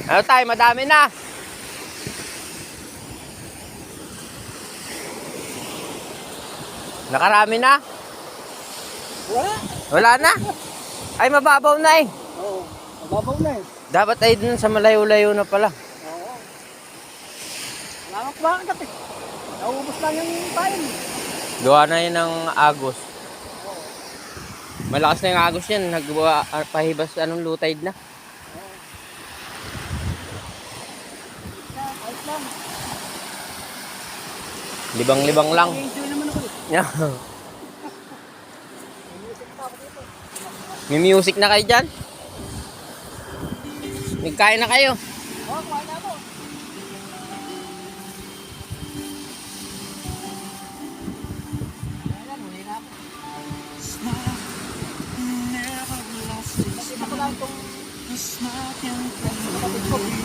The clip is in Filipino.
Ano tayo, madami na. Nakarami na. Wala. Wala na. Ay, mababaw na eh. Oo, mababaw na eh. Dapat ay dun sa malayo-layo na pala. Oo. Wala kang kumakagat eh. Naubos lang yung bayan. Gawa na yun ng agos. Malakas na yung agos yan. Pahibas anong low tide na. Ayos lang. Libang-libang lang. Enjoy naman ako eh. May music na kayo dyan? Nagkain na kayo? Oo, kumain na ako. Ayan, huli na ako. Nakita ko lang itong kapatid ko.